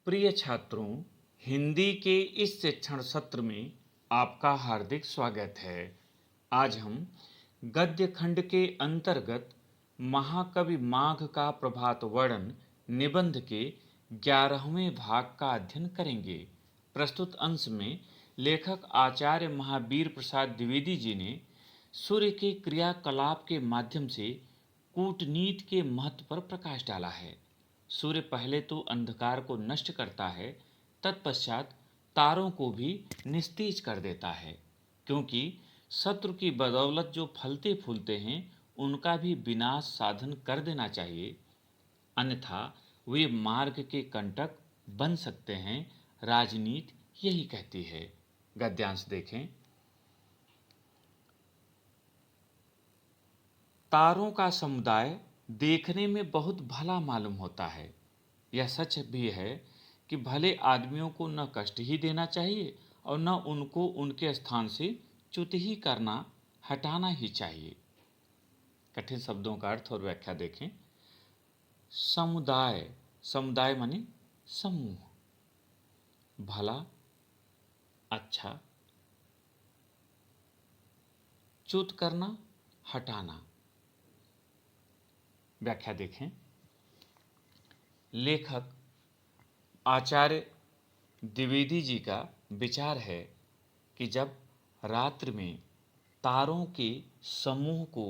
प्रिय छात्रों, हिंदी के इस शिक्षण सत्र में आपका हार्दिक स्वागत है। आज हम गद्य खंड के अंतर्गत महाकवि माघ का प्रभात वर्णन निबंध के 11वें भाग का अध्ययन करेंगे। प्रस्तुत अंश में लेखक आचार्य महावीर प्रसाद द्विवेदी जी ने सूर्य के क्रियाकलाप के माध्यम से कूटनीति के महत्व पर प्रकाश डाला है। सूर्य पहले तो अंधकार को नष्ट करता है, तत्पश्चात तारों को भी निस्तेज कर देता है, क्योंकि शत्रु की बदौलत जो फलते फूलते हैं उनका भी विनाश साधन कर देना चाहिए, अन्यथा वे मार्ग के कंटक बन सकते हैं। राजनीति यही कहती है। गद्यांश देखें। तारों का समुदाय देखने में बहुत भला मालूम होता है। यह सच भी है कि भले आदमियों को न कष्ट ही देना चाहिए और न उनको उनके स्थान से च्युत ही करना, हटाना ही चाहिए। कठिन शब्दों का अर्थ और व्याख्या देखें। समुदाय, समुदाय माने समूह, भला, अच्छा, च्युत करना, हटाना। व्याख्या देखें। लेखक आचार्य द्विवेदी जी का विचार है कि जब रात्रि में तारों के समूह को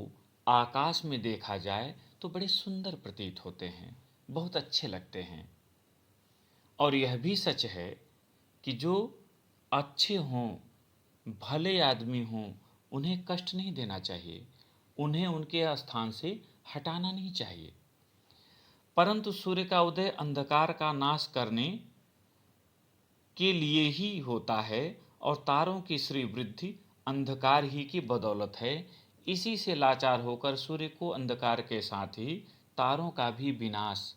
आकाश में देखा जाए तो बड़े सुंदर प्रतीत होते हैं, बहुत अच्छे लगते हैं। और यह भी सच है कि जो अच्छे हों, भले आदमी हों, उन्हें कष्ट नहीं देना चाहिए, उन्हें उनके स्थान से हटाना नहीं चाहिए। परंतु सूर्य का उदय अंधकार का नाश करने के लिए ही होता है और तारों की श्री वृद्धि अंधकार ही की बदौलत है। इसी से लाचार होकर सूर्य को अंधकार के साथ ही तारों का भी विनाश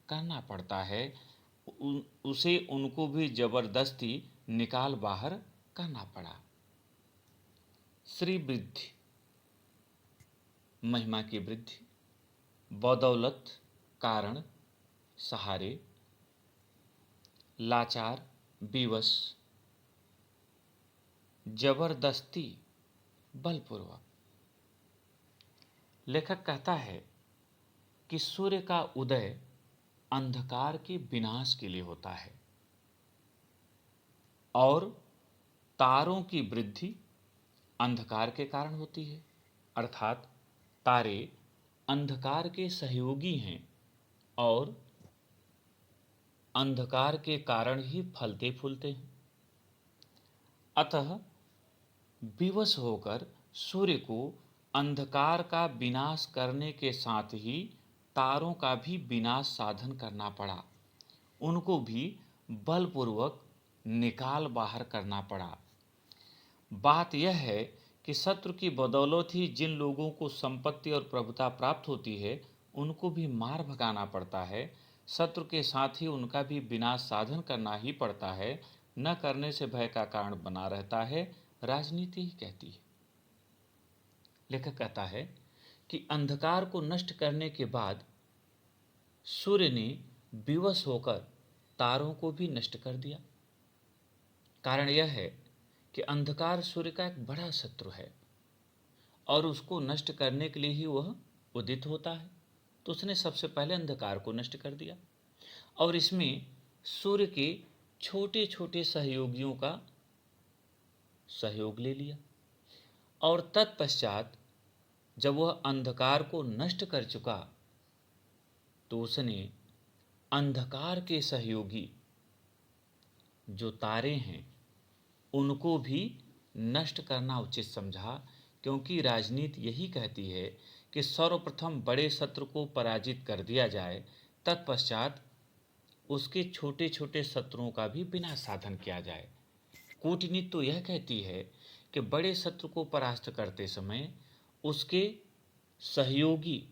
करना पड़ता है। उसे उनको भी जबरदस्ती निकाल बाहर करना पड़ा। श्री वृद्धि, महिमा की वृद्धि, बदौलत, कारण, सहारे, लाचार, विवश, जबरदस्ती, बलपूर्वक। लेखक कहता है कि सूर्य का उदय अंधकार के विनाश के लिए होता है और तारों की वृद्धि अंधकार के कारण होती है। अर्थात तारे अंधकार के सहयोगी हैं और अंधकार के कारण ही फलते फूलते हैं। अतः विवश होकर सूर्य को अंधकार का विनाश करने के साथ ही तारों का भी विनाश साधन करना पड़ा, उनको भी बलपूर्वक निकाल बाहर करना पड़ा। बात यह है कि शत्रु की बदौलत ही जिन लोगों को संपत्ति और प्रभुता प्राप्त होती है उनको भी मार भगाना पड़ता है। शत्रु के साथ ही उनका भी विनाश साधन करना ही पड़ता है, न करने से भय का कारण बना रहता है। राजनीति ही कहती है। लेखक कहता है कि अंधकार को नष्ट करने के बाद सूर्य ने विवश होकर तारों को भी नष्ट कर दिया। कारण यह है कि अंधकार सूर्य का एक बड़ा शत्रु है और उसको नष्ट करने के लिए ही वह उदित होता है। तो उसने सबसे पहले अंधकार को नष्ट कर दिया और इसमें सूर्य के छोटे छोटे सहयोगियों का सहयोग ले लिया और तत्पश्चात जब वह अंधकार को नष्ट कर चुका तो उसने अंधकार के सहयोगी जो तारे हैं उनको भी नष्ट करना उचित समझा, क्योंकि राजनीति यही कहती है कि सर्वप्रथम बड़े शत्रु को पराजित कर दिया जाए, तत्पश्चात उसके छोटे छोटे शत्रुओं का भी विनाश साधन किया जाए। कूटनीति तो यह कहती है कि बड़े शत्रु को परास्त करते समय उसके सहयोगी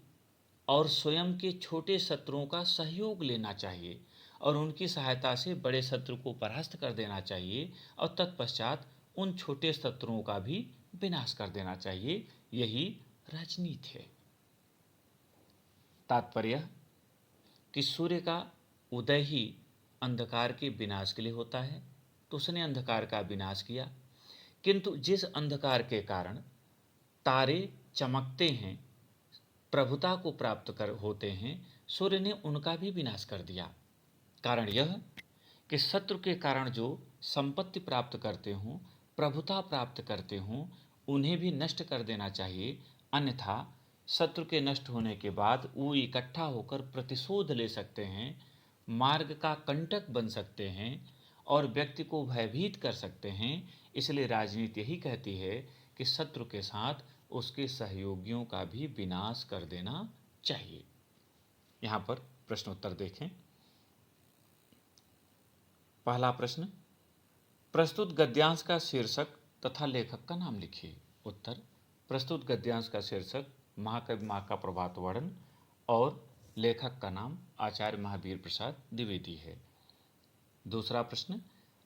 और स्वयं के छोटे शत्रुओं का सहयोग लेना चाहिए और उनकी सहायता से बड़े शत्रु को परास्त कर देना चाहिए और तत्पश्चात उन छोटे शत्रुओं का भी विनाश कर देना चाहिए। यही राजनीति है। तात्पर्य कि सूर्य का उदय ही अंधकार के विनाश के लिए होता है, तो उसने अंधकार का विनाश किया। किंतु जिस अंधकार के कारण तारे चमकते हैं, प्रभुता को प्राप्त कर होते हैं, सूर्य ने उनका भी विनाश कर दिया। कारण यह कि शत्रु के कारण जो संपत्ति प्राप्त करते हों, प्रभुता प्राप्त करते हों, उन्हें भी नष्ट कर देना चाहिए। अन्यथा शत्रु के नष्ट होने के बाद वो इकट्ठा होकर प्रतिशोध ले सकते हैं, मार्ग का कंटक बन सकते हैं और व्यक्ति को भयभीत कर सकते हैं। इसलिए राजनीति यही कहती है कि शत्रु के साथ उसके सहयोगियों का भी विनाश कर देना चाहिए। यहाँ पर प्रश्नोत्तर देखें। पहला प्रश्न, प्रस्तुत गद्यांश का शीर्षक तथा लेखक का नाम लिखिए। उत्तर, प्रस्तुत गद्यांश का शीर्षक महाकवि माँ का प्रभात वर्णन और लेखक का नाम आचार्य महावीर प्रसाद द्विवेदी है। दूसरा प्रश्न,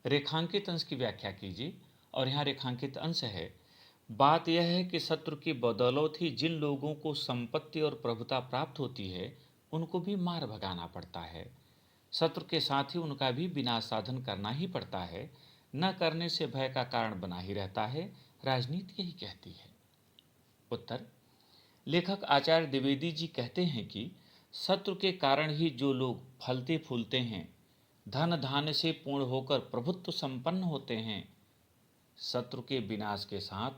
रेखांकित अंश की व्याख्या कीजिए। और यहाँ रेखांकित अंश है, बात यह है कि शत्रु की बदौलत ही जिन लोगों को संपत्ति और प्रभुता प्राप्त होती है, उनको भी मार भगाना पड़ता है। शत्रु के साथ ही उनका भी विनाश साधन करना ही पड़ता है, न करने से भय का कारण बना ही रहता है। राजनीति यही कहती है। उत्तर, लेखक आचार्य द्विवेदी जी कहते हैं कि शत्रु के कारण ही जो लोग फलते फूलते हैं, धन धान्य से पूर्ण होकर प्रभुत्व संपन्न होते हैं, शत्रु के विनाश के साथ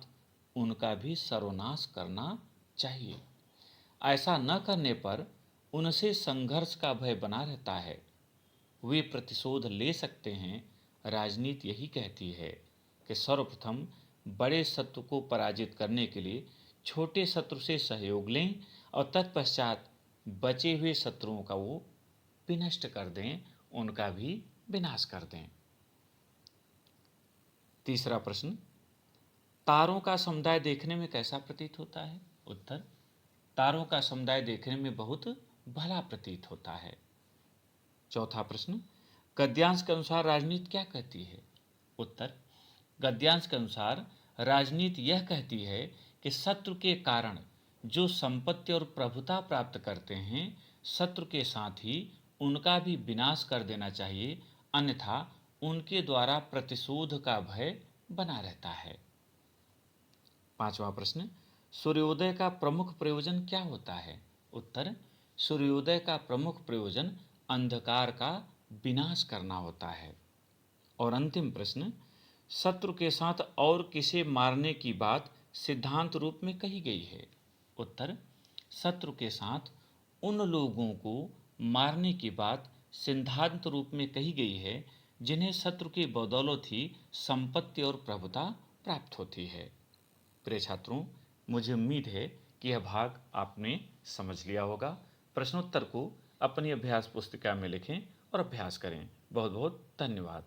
उनका भी सर्वनाश करना चाहिए। ऐसा न करने पर उनसे संघर्ष का भय बना रहता है, वे प्रतिशोध ले सकते हैं। राजनीति यही कहती है कि सर्वप्रथम बड़े शत्रु को पराजित करने के लिए छोटे शत्रु से सहयोग लें और तत्पश्चात बचे हुए शत्रुओं का वो विनष्ट कर दें, उनका भी विनाश कर दें। तीसरा प्रश्न, तारों का समुदाय देखने में कैसा प्रतीत होता है? उत्तर, तारों का समुदाय देखने में बहुत भला प्रतीत होता है। चौथा प्रश्न, गद्यांश के अनुसार राजनीति क्या कहती है? उत्तर, गद्यांश के अनुसार राजनीति यह कहती है कि शत्रु के कारण जो संपत्ति और प्रभुता प्राप्त करते हैं, शत्रु के साथ ही उनका भी विनाश कर देना चाहिए, अन्यथा उनके द्वारा प्रतिशोध का भय बना रहता है। पांचवा प्रश्न, सूर्योदय का प्रमुख प्रयोजन क्या होता है? उत्तर, सूर्योदय का प्रमुख प्रयोजन अंधकार का विनाश करना होता है। और अंतिम प्रश्न, शत्रु के साथ और किसे मारने की बात सिद्धांत रूप में कही गई है? उत्तर, शत्रु के साथ उन लोगों को मारने की बात सिद्धांत रूप में कही गई है जिन्हें शत्रु की बदौलत ही संपत्ति और प्रभुता प्राप्त होती है। प्रिय छात्रों, मुझे उम्मीद है कि यह भाग आपने समझ लिया होगा। प्रश्नोत्तर को अपनी अभ्यास पुस्तिका में लिखें और अभ्यास करें। बहुत बहुत धन्यवाद।